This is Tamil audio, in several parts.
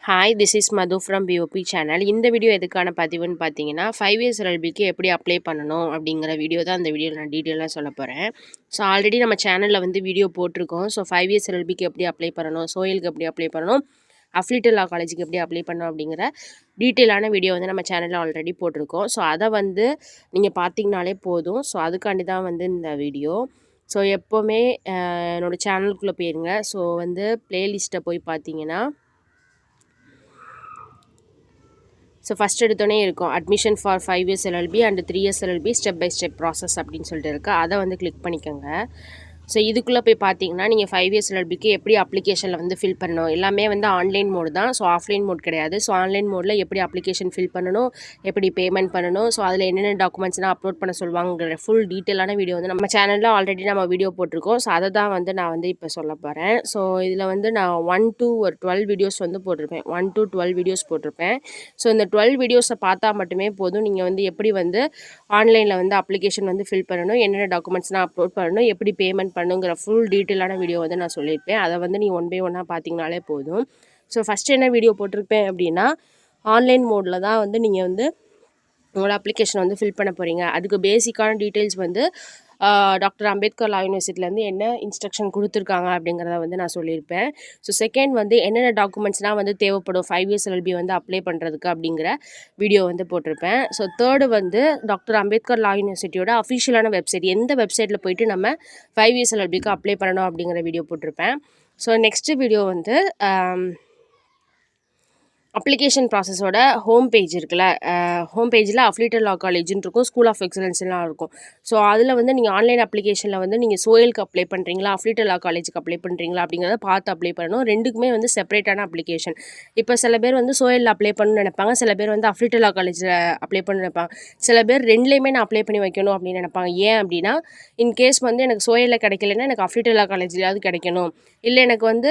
Hi, this is Madhu from BOP channel. இந்த வீடியோ எதுக்கான பதிவுன்னு பார்த்தீங்கன்னா, 5 இயர்ஸ் எல்எல்பிக்கு எப்படி அப்ளை பண்ணணும் அப்படிங்கிற வீடியோ தான் அந்த வீடியோவில் நான் டீட்டெயிலாக சொல்ல போகிறேன். ஸோ ஆல்ரெடி நம்ம சேனலில் வந்து வீடியோ போட்டிருக்கோம். ஸோ 5 இயர்ஸ் எல்எல்பிக்கு எப்படி அப்ளை பண்ணணும், சோயிலுக்கு எப்படி அப்ளை பண்ணணும், அஃபிலியேட்டட் லா காலேஜுக்கு எப்படி அப்ளை பண்ணணும் அப்படிங்கிற டீட்டெயிலான வீடியோ வந்து நம்ம சேனலில் ஆல்ரெடி போட்டிருக்கோம். ஸோ அதை வந்து நீங்கள் பார்த்தீங்கனாலே போதும். ஸோ அதுக்காண்டி தான் வந்து இந்த வீடியோ. ஸோ எப்போவுமே என்னோடய சேனலுக்குள்ளே போயிருங்க. ஸோ வந்து ப்ளேலிஸ்ட்டை போய் பார்த்தீங்கன்னா, ஸோ ஃபஸ்ட் எடுத்தோடனே இருக்கும் admission for 5 years LLB and 3 years LLB step by step process அப்படின்னு சொல்லிட்டு இருக்குது. அதை வந்து கிளிக் பண்ணிக்கோங்க. ஸோ இதுக்குள்ளே போய் பார்த்தீங்கன்னா, நீங்கள் 5 இயர்ஸ் எல்எல்பிக்கு எப்படி அப்ளிகேஷனில் வந்து ஃபில் பண்ணணும், எல்லாமே வந்து ஆன்லைன் மோடு தான். ஸோ ஆஃப்லைன் மோட் கிடையாது. ஸோ ஆன்லைன் மோடில் எப்படி அப்ளிகேஷன் ஃபில் பண்ணணும், எப்படி பேமெண்ட் பண்ணணும், ஸோ அதில் என்னென்ன டாக்குமெண்ட்ஸ்லாம் அப்லோட் பண்ண சொல்லுவாங்கிற ஃபுல் டீட்டெயிலான வீடியோ வந்து நம்ம சேனலில் ஆல்ரெடி நம்ம வீடியோ போட்டிருக்கோம். ஸோ அதை தான் வந்து நான் வந்து இப்போ சொல்ல போகிறேன். ஸோ இதில் வந்து நான் 1 to 12 வீடியோஸ் வந்து போட்டிருப்பேன். 1 to 12 வீடியோஸ் போட்டிருப்பேன். ஸோ இந்த 12 வீடியோஸை பார்த்தா மட்டுமே போதும். நீங்கள் வந்து எப்படி வந்து ஆன்லைனில் வந்து அப்ளிகேஷன் வந்து ஃபில் பண்ணணும், என்னென்ன டாக்குமெண்ட்ஸ்லாம் அப்லோட் பண்ணணும், எப்படி பேமெண்ட் பண்ணுங்கிற ஃபுல் டீட்டெயிலான வீடியோ வந்து நான் சொல்லியிருப்பேன். அதை வந்து நீங்கள் ஒன் பை ஒன்னாக பார்த்தீங்கனாலே போதும். ஸோ ஃபஸ்ட்டு என்ன வீடியோ போட்டிருப்பேன் அப்படின்னா, ஆன்லைன் மோடில் தான் வந்து நீங்கள் வந்து உங்களோட அப்ளிகேஷன் வந்து ஃபில் பண்ண போகிறீங்க. அதுக்கு பேசிக்கான டீட்டெயில்ஸ் வந்து டாக்டர் அம்பேத்கர் லா யூனிவர்சிட்டிலேருந்து என்ன இன்ஸ்ட்ரக்ஷன் கொடுத்துருக்காங்க அப்படிங்கிறத வந்து நான் சொல்லியிருப்பேன். ஸோ செகண்ட் வந்து என்னென்ன டாக்குமெண்ட்ஸ்லாம் வந்து தேவைப்படும் 5 இயர்ஸ் எல்எல்பி வந்து அப்ளை பண்ணுறதுக்கு அப்படிங்கிற வீடியோ வந்து போட்டிருப்பேன். ஸோ தேர்டு வந்து டாக்டர் அம்பேத்கர் லா யூனிவர்சிட்டியோட அஃபிஷியலான வெப்சைட், எந்த வெப்சைட்டில் போயிட்டு நம்ம 5 இயர்ஸ் எல்எல்பிக்கு அப்ளை பண்ணணும் அப்படிங்கிற வீடியோ போட்டிருப்பேன். ஸோ நெக்ஸ்ட்டு வீடியோ வந்து அப்ளிகேஷன் ப்ராசஸோட ஹோம் பேஜ் இருக்குல்ல, ஹோம் பேஜில் அஃபிலியேட்டட் லா காலேஜ்னு இருக்கும், ஸ்கூல் ஆஃப் எக்ஸலன்ஸ்லாம் இருக்கும். ஸோ அதில் வந்து நீங்கள் ஆன்லைன் அப்ளிகேஷனில் வந்து நீங்கள் சோயிலுக்கு அப்ளை பண்ணுறீங்களா, அஃபிலியேட்டட் லா காலேஜுக்கு அப்ளை பண்ணுறீங்களா அப்படிங்கிறத பார்த்து அப்ளை பண்ணணும். ரெண்டுக்குமே வந்து செப்பரேட்டான அப்ளிகேஷன். இப்போ சில பேர் வந்து சோயிலில் அப்ளை பண்ணணும்னு நினைப்பாங்க, சில பேர் வந்து அஃபிலியேட்டட் லா காலேஜில் அப்ளை பண்ணணும்னு நினைப்பாங்க, சில பேர் ரெண்டுலேயுமே நான் அப்ளை பண்ணி வைக்கணும் அப்படின்னு நினைப்பாங்க. ஏன் அப்படின்னா, இன்கேஸ் வந்து எனக்கு சோயிலில் கிடைக்கலன்னா எனக்கு அஃபிலியேட்டட் லா காலேஜ்லையாவது கிடைக்கணும், இல்லை எனக்கு வந்து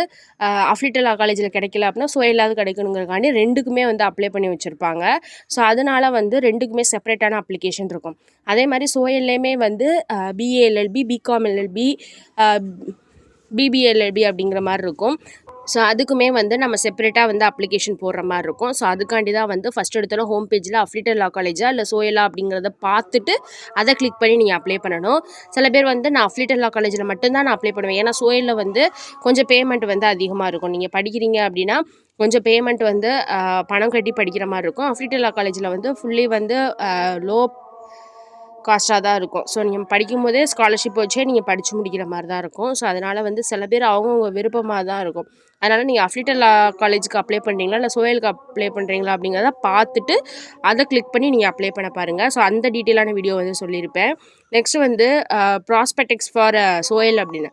அஃபிலியேட்டட் லா காலேஜில் கிடைக்கல அப்படின்னா சோயிலாவது கிடைக்கணுங்கிறக்காண்டி ரெண்டுக்குமே வந்து அப்ளை பண்ணி வச்சுருப்பாங்க. ஸோ அதனால் வந்து ரெண்டுக்குமே செப்பரேட்டான அப்ளிகேஷன் இருக்கும். அதே மாதிரி சோயில்லையுமே வந்து BA LLB, BCom LLB, BBA LLB அப்படிங்கிற மாதிரி இருக்கும். ஸோ அதுக்குமே வந்து நம்ம செப்பரேட்டாக வந்து அப்ளிகேஷன் போடுற மாதிரி இருக்கும். ஸோ அதுக்காண்டி தான் வந்து ஃபஸ்ட் எடுத்தாலும் ஹோம் பேஜில் அஃபிலியேட்டட் லா காலேஜா இல்லை சோயலா அப்படிங்கிறத பார்த்துட்டு அதை கிளிக் பண்ணி நீங்கள் அப்ளை பண்ணணும். சில பேர் வந்து நான் அஃபிலியேட்டட் லா காலேஜில் மட்டும்தான் நான் அப்ளை பண்ணுவேன், ஏன்னா சோயலில் வந்து கொஞ்சம் பேமெண்ட் வந்து அதிகமாக இருக்கும். நீங்கள் படிக்கிறீங்க அப்படின்னா கொஞ்சம் பேமெண்ட் வந்து பணம் கட்டி படிக்கிற மாதிரி இருக்கும். அஃபிலியேட்டட் லா காலேஜில் வந்து ஃபுல்லி வந்து லோ காஸ்ட்டாக தான் இருக்கும். ஸோ நீங்கள் படிக்கும்போதே ஸ்காலர்ஷிப் வச்சே நீங்கள் படித்து முடிக்கிற மாதிரி தான் இருக்கும். ஸோ அதனால் வந்து சில பேர் அவங்கவுங்க விருப்பமாக தான் இருக்கும். அதனால் நீங்கள் அஃபிலியேட்டட் லா காலேஜுக்கு அப்ளை பண்ணுறீங்களா இல்லை சோயலுக்கு அப்ளை பண்ணுறீங்களா அப்படிங்கிறத பார்த்துட்டு அதை கிளிக் பண்ணி நீங்கள் அப்ளை பண்ண பாருங்கள். ஸோ அந்த டீட்டெயிலான வீடியோ வந்து சொல்லியிருப்பேன். நெக்ஸ்ட்டு வந்து ப்ராஸ்பெக்டிக்ஸ் ஃபார் சோயல் அப்படின்னு.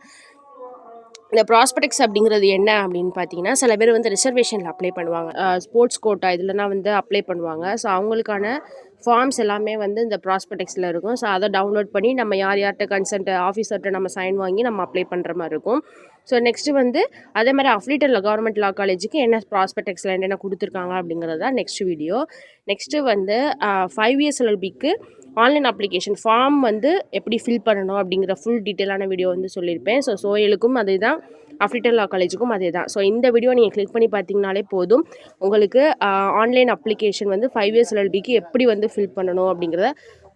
இந்த ப்ராஸ்பெக்டிக்ஸ் அப்படிங்கிறது என்ன அப்படின்னு பார்த்தீங்கன்னா, சில பேர் வந்து ரிசர்வேஷனில் அப்ளை பண்ணுவாங்க, ஸ்போர்ட்ஸ் கோட்டா இதுலனா வந்து அப்ளை பண்ணுவாங்க. ஸோ அவங்களுக்கான ஃபார்ம்ஸ் எல்லாமே வந்து இந்த ப்ராஸ்பெக்டிக்ஸில் இருக்கும். ஸோ அதை டவுன்லோட் பண்ணி நம்ம யார்கிட்ட கன்சென்ட் ஆஃபீஸர்கிட்ட நம்ம சைன் வாங்கி நம்ம அப்ளை பண்ணுற மாதிரி இருக்கும். ஸோ நெக்ஸ்ட்டு வந்து அதே மாதிரி அஃபிலியேட்டட் கவர்மெண்ட் லா காலேஜுக்கு என்ன ப்ராஸ்பெக்டிக்ஸில் என்னென்ன கொடுத்துருக்காங்க அப்படிங்கிறது தான் நெக்ஸ்ட் வீடியோ. நெக்ஸ்ட்டு வந்து 5 இயர்ஸ் எல்எல்பிக்கு ஆன்லைன் அப்ளிகேஷன் ஃபார்ம் வந்து எப்படி ஃபில் பண்ணணும் அப்படிங்கிற ஃபுல் டீட்டெயிலான வீடியோ வந்து சொல்லியிருப்பேன். ஸோ சோயலுக்கும் அதே தான், அஃபிலியேட்டட் லா காலேஜுக்கும் அதே தான். ஸோ இந்த வீடியோ நீங்கள் கிளிக் பண்ணி பார்த்தீங்கனாலே போதும், உங்களுக்கு ஆன்லைன் அப்ளிகேஷன் வந்து 5 இயர்ஸ் எல்எல்பிக்கு எப்படி வந்து ஃபில் பண்ணணும் அப்படிங்கிறத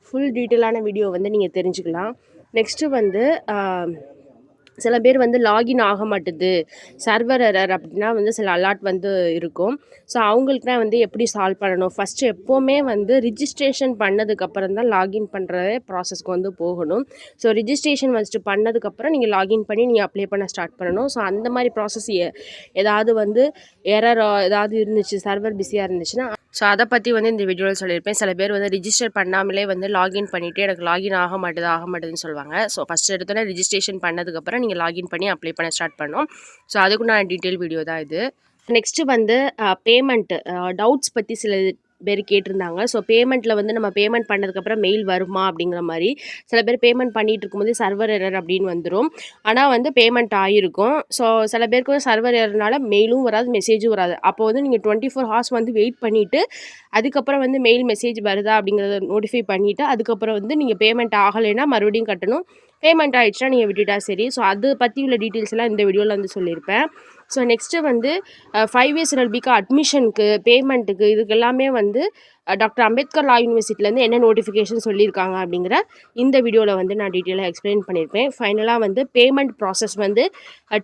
ஃபுல் டீட்டெயிலான வீடியோ வந்து நீங்கள் தெரிஞ்சுக்கலாம். நெக்ஸ்ட்டு வந்து சில பேர் வந்து லாகின் ஆக மாட்டுது, சர்வர் எரர் அப்படின்னா வந்து சில அலர்ட் வந்து இருக்கும். ஸோ அவங்களுக்குலாம் வந்து எப்படி சால்வ் பண்ணணும், ஃபஸ்ட்டு எப்போவுமே வந்து ரிஜிஸ்ட்ரேஷன் பண்ணதுக்கப்புறம் தான் லாகின் பண்ணுற ப்ராசஸ்க்கு வந்து போகணும். ஸோ ரிஜிஸ்ட்ரேஷன் ஃபஸ்ட்டு பண்ணதுக்கப்புறம் நீங்கள் லாகின் பண்ணி நீங்கள் அப்ளை பண்ண ஸ்டார்ட் பண்ணணும். ஸோ அந்த மாதிரி ப்ராசஸ் ஏதாவது வந்து எரரோ ஏதாவது இருந்துச்சு, சர்வர் பிஸியாக இருந்துச்சுன்னா, ஸோ அதை பற்றி வந்து இந்த வீடியோவில் சொல்லியிருப்பேன். சில பேர் வந்து ரிஜிஸ்டர் பண்ணாமலே வந்து லாகின் பண்ணிவிட்டு எனக்கு லாகின் ஆக மாட்டுதுன்னு சொல்லுவாங்க. ஸோ ஃபஸ்ட் எடுத்தோன்னே ரிஜிஸ்ட்ரேஷன் பண்ணதுக்கப்புறம் நீங்கள் லாகின் பண்ணி அப்ளை பண்ண ஸ்டார்ட் பண்ணணும். ஸோ அதுக்குண்டான டீட்டெயில் வீடியோ தான் இது. நெக்ஸ்ட்டு வந்து பேமெண்ட்டு டவுட்ஸ் பற்றி சில பேர் கேட்டிருந்தாங்க. ஸோ பேமெண்ட்டில் வந்து நம்ம பேமெண்ட் பண்ணதுக்கப்புறம் மெயில் வருமா அப்படிங்கிற மாதிரி. சில பேர் பேமெண்ட் பண்ணிகிட்டு இருக்கும்போது சர்வர் எரர் அப்படின்னு வந்துடும், ஆனால் வந்து பேமெண்ட் ஆகிருக்கும். ஸோ சில பேருக்கு வந்து சர்வர் எரர்னால மெயிலும் வராது, மெசேஜும் வராது. அப்போ வந்து நீங்கள் 24 ஹார்ஸ் வந்து வெயிட் பண்ணிவிட்டு அதுக்கப்புறம் வந்து மெயில் மெசேஜ் வருதா அப்படிங்கிறத நோட்டிஃபை பண்ணிவிட்டு அதுக்கப்புறம் வந்து நீங்கள் பேமெண்ட் ஆகலைன்னா மறுபடியும் கட்டணும், பேமெண்ட் ஆகிடுச்சுன்னா நீங்கள் விட்டுட்டா சரி. ஸோ அது பற்றி உள்ள டீட்டெயில்ஸ் எல்லாம் இந்த வீடியோவில் வந்து சொல்லியிருப்பேன். ஸோ நெக்ஸ்ட்டு வந்து 5 இயர்ஸ் எல்எல்பிக்கு அட்மிஷனுக்கு பேமெண்ட்டுக்கு இதுக்கு எல்லாமே வந்து டாக்டர் அம்பேத்கர் லா யூனிவர்சிட்டிலேருந்து என்ன நோட்டிஃபிகேஷன் சொல்லியிருக்காங்க அப்படிங்கிற இந்த வீடியோவில் வந்து நான் டீட்டெயிலாக எக்ஸ்பிளைன் பண்ணியிருப்பேன். ஃபைனலாக வந்து பேமெண்ட் ப்ராசஸ் வந்து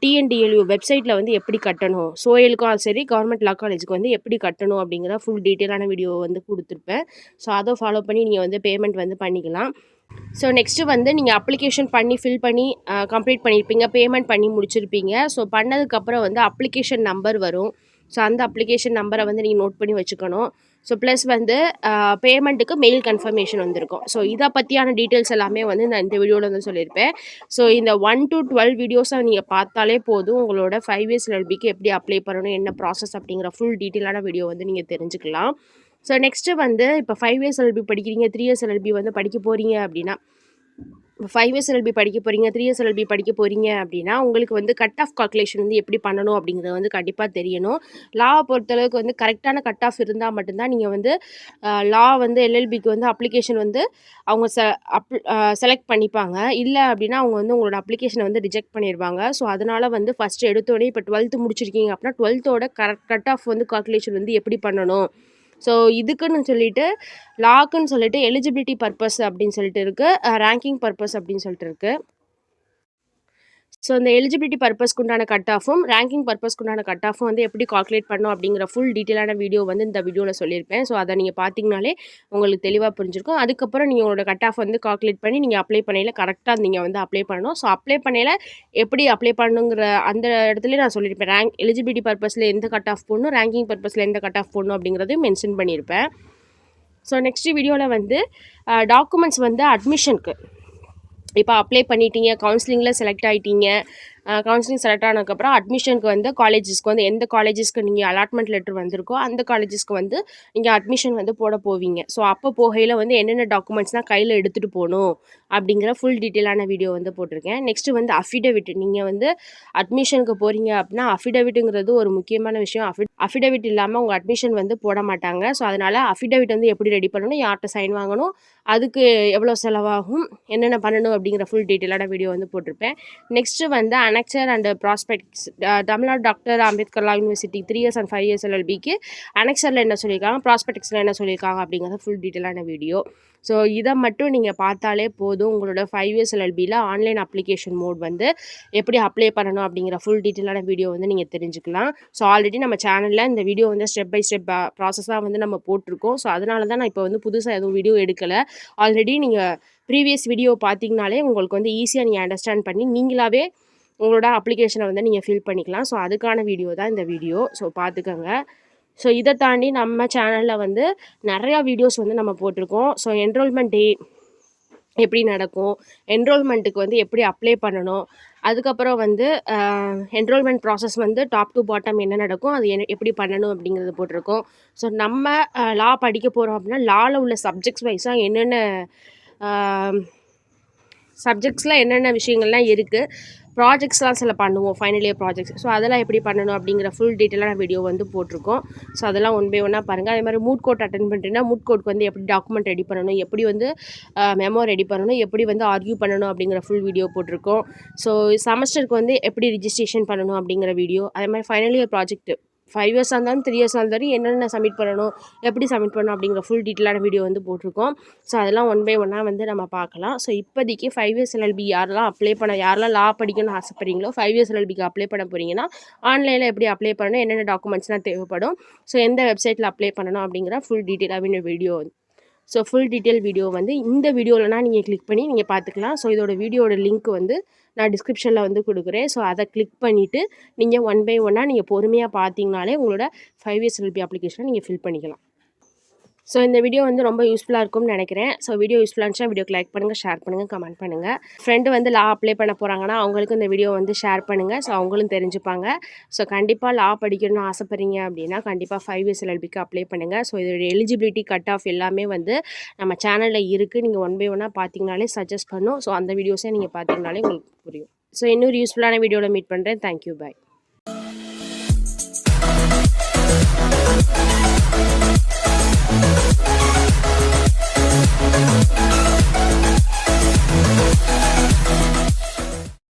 டிஎன்டிஎல்யூ வெப்சைட்டில் வந்து எப்படி கட்டணும், சோயலுக்கும் சரி கவர்மெண்ட் லா காலேஜுக்கு வந்து எப்படி கட்டணும் அப்படிங்கிற ஃபுல் டீட்டெயிலான வீடியோ வந்து கொடுத்துருப்பேன். ஸோ அதை ஃபாலோ பண்ணி நீங்கள் வந்து பேமெண்ட் வந்து பண்ணிக்கலாம். ஸோ நெக்ஸ்ட்டு வந்து நீங்கள் அப்ளிகேஷன் பண்ணி ஃபில் பண்ணி கம்ப்ளீட் பண்ணியிருப்பீங்க, பேமெண்ட் பண்ணி முடிச்சிருப்பீங்க. ஸோ பண்ணதுக்கப்புறம் வந்து அப்ளிகேஷன் நம்பர் வரும். ஸோ அந்த அப்ளிகேஷன் நம்பரை வந்து நீங்கள் நோட் பண்ணி வச்சுக்கணும். ஸோ ப்ளஸ் வந்து பேமெண்ட்டுக்கு மெயில் கன்ஃபர்மேஷன் வந்திருக்கும். ஸோ இதை பற்றியான டீட்டெயில்ஸ் எல்லாமே வந்து நான் இந்த வீடியோவில் வந்து சொல்லியிருப்பேன். ஸோ இந்த 1 to 12 வீடியோஸை நீங்கள் பார்த்தாலே போதும், உங்களோட 5 இயர்ஸ் எல்எல்பிக்கு எப்படி அப்ளை பண்ணணும், என்ன ப்ராசஸ் அப்படிங்கிற ஃபுல் டீட்டெயிலான வீடியோ வந்து நீங்கள் தெரிஞ்சுக்கலாம். ஸோ நெக்ஸ்ட்டு வந்து இப்போ 5 இயர்ஸ் எல்எல்பி படிக்கிறீங்க, 3 இயர்ஸ் எல்எல்பி வந்து படிக்க போகிறீங்க அப்படின்னா, இப்போ 5 இயர்ஸ் எல்எல்பி படிக்க போகிறீங்க, 3 இயர்ஸ் எல்எல்பி படிக்க போகிறீங்க அப்படின்னா உங்களுக்கு வந்து கட் ஆஃப் கால்குலேஷன் வந்து எப்படி பண்ணணும் அப்படிங்கிறது வந்து கண்டிப்பாக தெரியணும். லாவை பொறுத்தளவுக்கு வந்து கரெக்டான கட் ஆஃப் இருந்தால் மட்டும்தான் நீங்கள் வந்து லா வந்து எல்எல்பிக்கு வந்து அப்ளிகேஷன் வந்து அவங்க செலக்ட் பண்ணிப்பாங்க. இல்லை அப்படின்னா அவங்க வந்து உங்களோட அப்ளிகேஷனை வந்து ரிஜெக்ட் பண்ணிடுவாங்க. ஸோ அதனால் வந்து ஃபஸ்ட்டு எடுத்தோடனே இப்போ 12th முடிச்சிருக்கீங்க அப்படின்னா 12th கட் ஆஃப் வந்து கால்குலேஷன் வந்து எப்படி பண்ணணும். ஸோ இதுக்குன்னு சொல்லிட்டு லாக்குன்னு சொல்லிட்டு எலிஜிபிலிட்டி பர்பஸ் அப்படின்னு சொல்லிட்டு இருக்குது, ரேங்கிங் பர்பஸ் அப்படின்னு சொல்லிட்டு இருக்குது. ஸோ இந்த எலிஜிபிலிட்டி பர்பஸ்க்கு உண்டான கட் ஆஃபும் ரேங்கிங் பர்பஸ்க்கு உண்டான கட் ஆஃபும் வந்து எப்படி கால்குலேட் பண்ணணும் அப்படிங்கிற ஃபுல் டீட்டெயிலான வீடியோ வந்து இந்த வீடியோவில் சொல்லியிருப்பேன். ஸோ அதை நீங்கள் பார்த்தீங்கனாலே உங்களுக்கு தெளிவாக புரிஞ்சிருக்கும். அதுக்கப்புறம் நீங்கள் உங்களோட கட் ஆஃப் வந்து கால்குலேட் பண்ணி நீங்கள் அப்ளை பண்ணையில் கரெக்டாக நீங்கள் வந்து அப்ளை பண்ணணும். ஸோ அப்ளை பண்ணையில் எப்படி அப்ளை பண்ணணுங்கிற அந்த இடத்துல நான் சொல்லியிருப்பேன். எலிஜிபிலிட்டி பர்பஸில் எந்த கட் ஆஃப் போடணும், ரேங்கிங் பர்பஸில் எந்த கட் ஆஃப் போடணும் அப்படிங்கிறதையும் மென்ஷன் பண்ணியிருப்பேன். ஸோ நெக்ஸ்ட் வீடியோவில் வந்து டாக்குமெண்ட்ஸ் வந்து அட்மிஷனுக்கு இப்போ அப்ளை பண்ணிட்டீங்க, கவுன்சிலிங்கில் செலக்ட் ஆகிட்டீங்க, கவுன்சிலிங் செலக்ட் ஆனதுக்கப்புறம் அட்மிஷனுக்கு வந்து காலேஜஸ்க்கு வந்து எந்த காலேஜஸ்க்கு நீங்கள் அலாட்மெண்ட் லெட்டர் வந்திருக்கோ அந்த காலேஜஸ்க்கு வந்து நீங்கள் அட்மிஷன் வந்து போட போவீங்க. ஸோ அப்போ போகையில் வந்து என்னென்ன டாக்குமெண்ட்ஸ்னால் கையில் எடுத்துகிட்டு போகணும் அப்படிங்கிற ஃபுல் டீட்டெயிலான வீடியோ வந்து போட்டிருக்கேன். நெக்ஸ்ட்டு வந்து அஃபிடவிட், நீங்கள் வந்து அட்மிஷனுக்கு போகிறீங்க அப்படின்னா அஃபிடவிட்டுங்கிறது ஒரு முக்கியமான விஷயம். அஃபிடவிட் இல்லாமல் உங்கள் அட்மிஷன் வந்து போட மாட்டாங்க. ஸோ அதனால் அஃபிடவிட் வந்து எப்படி ரெடி பண்ணணும், யார்கிட்ட சைன் வாங்கணும், அதுக்கு எவ்வளோ செலவாகும், என்னென்ன பண்ணணும் அப்படிங்கிற ஃபுல் டீட்டெயிலான வீடியோ வந்து போட்டிருப்பேன். நெக்ஸ்ட்டு வந்து annexure and prospects, Tamil Nadu doctor Ambedkar law university 3 years and 5 years எல்எல்பிக்கு அனெக்சரில் என்ன சொல்லியிருக்காங்க, ப்ராஸ்பெக்ட்ஸில் என்ன சொல்லியிருக்காங்க அப்படிங்கிறத ஃபுல் டீட்டெயிலான வீடியோ. ஸோ இதை மட்டும் நீங்கள் பார்த்தாலே போதும், உங்களோட 5 இயர்ஸ் எல்எல்பியில் ஆன்லைன் அப்ளிகேஷன் மோட் வந்து எப்படி அப்ளை பண்ணணும் அப்படிங்கிற ஃபுல் டீட்டெயிலான வீடியோ வந்து நீங்கள் தெரிஞ்சுக்கலாம். ஸோ ஆல்ரெடி நம்ம சேனலில் இந்த வீடியோ வந்து ஸ்டெப் பை ஸ்டெப் ப்ராசஸாக வந்து நம்ம போட்டிருக்கோம். ஸோ அதனால தான் நான் இப்போ வந்து புதுசாக எதுவும் வீடியோ எடுக்கலை. ஆல்ரெடி நீங்கள் ப்ரீவியஸ் வீடியோ பார்த்தீங்கனாலே உங்களுக்கு வந்து ஈஸியாக நீங்கள் அண்டர்ஸ்டாண்ட் பண்ணி நீங்களாகவே உங்களோட அப்ளிகேஷனை வந்து நீங்கள் ஃபில் பண்ணிக்கலாம். ஸோ அதுக்கான வீடியோ தான் இந்த வீடியோ. ஸோ பார்த்துக்கோங்க. ஸோ இதை தாண்டி நம்ம சேனலில் வந்து நிறையா வீடியோஸ் வந்து நம்ம போட்டிருக்கோம். ஸோ என்ரோல்மெண்ட் டே எப்படி நடக்கும், என்ரோல்மெண்ட்டுக்கு வந்து எப்படி அப்ளை பண்ணணும், அதுக்கப்புறம் வந்து என்ரோல்மெண்ட் ப்ராசஸ் வந்து டாப் டு பாட்டம் என்ன நடக்கும், அது எப்படி பண்ணணும் அப்படிங்கிறது போட்டிருக்கோம். ஸோ நம்ம லா படிக்க போகிறோம் அப்படின்னா லாவில் உள்ள சப்ஜெக்ட்ஸ் வைஸாக என்னென்ன சப்ஜெக்ட்ஸில் என்னென்ன விஷயங்கள்லாம் இருக்குது, ப்ராஜெக்ட்ஸ்லாம் சில பண்ணுவோம், ஃபைனல் இயர் ப்ராஜெக்ட்ஸ். ஸோ அதெல்லாம் எப்படி பண்ணணும் அப்படிங்கிற ஃபுல் டீட்டெயிலான வீடியோ வந்து போட்டிருக்கோம். ஸோ அதெல்லாம் ஒன் பை ஒன்னாக பாருங்கள். அதே மாதிரி மூட் கோர்ட் அட்டென்ட் பண்ணுறீங்கன்னா மூட் கோர்ட்க்கு வந்து எப்படி டாக்குமெண்ட் ரெடி பண்ணணும், எப்படி வந்து மெமோ ரெடி பண்ணணும், எப்படி வந்து ஆர்கியூ பண்ணணும் அப்படிங்கிற ஃபுல் வீடியோ போட்டிருக்கோம். ஸோ செமஸ்டருக்கு வந்து எப்படி ரிஜிஸ்ட்ரேஷன் பண்ணணும் அப்படிங்கிற வீடியோ. அதே மாதிரி ஃபைனல் இயர் ப்ராஜெக்ட் 5 இயர்ஸாக இருந்தாலும் 3 இயர்ஸாக இருந்தாலும் என்னென்ன சப்மிட் பண்ணணும், எப்படி சப்மிட் பண்ணணும் அப்படிங்கிற ஃபுல் டீட்டெயிலான வீடியோ வந்து போட்டிருக்கோம். ஸோ அதெல்லாம் ஒன் பை ஒன்னாக வந்து நம்ம பார்க்கலாம். ஸோ இப்போதைக்கு 5 இயர்ஸ் எல்எல்பி யாரெல்லாம் லா படிக்கணும்னு ஆசைப்படுறீங்களோ 5 இயர்ஸ் எல்எல்பிக்கு அப்ளை பண்ண போகிறீங்கன்னா ஆன்லைனில் எப்படி அப்ளை பண்ணணும், என்னென்ன டாக்குமெண்ட்ஸ்லாம் தேவைப்படும், ஸோ எந்த வெப்சைட்டில் அப்ளை பண்ணணும் அப்படிங்கிற ஃபுல் டீட்டெயிலாக video. So full detail video வந்து இந்த வீடியோவில்னா நீங்கள் கிளிக் பண்ணி நீங்கள் பார்த்துக்கலாம். ஸோ இதோட வீடியோட லிங்க் வந்து நான் டிஸ்கிரிப்ஷனில் வந்து கொடுக்குறேன். ஸோ அதை கிளிக் பண்ணிவிட்டு நீங்கள் ஒன் பை ஒன்னாக நீங்கள் பொறுமையாக பார்த்தீங்கனாலே உங்களோட 5 இயர்ஸ் எல்எல்பி அப்ளிகேஷனை நீங்கள் ஃபில் பண்ணிக்கலாம். ஸோ இந்த வீடியோ வந்து ரொம்ப யூஸ்ஃபுல்லாக இருக்கும்னு நினைக்கிறேன். ஸோ வீடியோ யூஸ்ஃபுல்லாக இருந்துச்சுன்னா வீடியோக்கு லைக் பண்ணுங்கள், ஷேர் பண்ணுங்கள், கமெண்ட் பண்ணுங்கள். ஃப்ரெண்டு வந்து லா அப்ளை பண்ண போகிறாங்கன்னா அவங்களுக்கு இந்த வீடியோ வந்து ஷேர் பண்ணுங்கள். ஸோ அவங்களும் தெரிஞ்சுப்பாங்க. ஸோ கண்டிப்பாக லா படிக்கணும்னு ஆசைப்படுறீங்க அப்படின்னா கண்டிப்பாக 5 இயர்ஸ் எல்எல்பிக்கு அப்ளை பண்ணுங்கள். ஸோ இதோட எலிஜிபிலிட்டி கட் ஆஃப் எல்லாமே வந்து நம்ம சேனலில் இருக்குது. நீங்கள் ஒன் பை ஒன்னாக பார்த்தீங்கனாலே சஜஸ்ட் பண்ணும். ஸோ அந்த வீடியோஸை நீங்கள் பார்த்தீங்கனாலே உங்களுக்கு புரியும். ஸோ இன்னொரு யூஸ்ஃபுல்லான வீடியோவில் மீட் பண்ணுறேன். தேங்க்யூ, பாய்.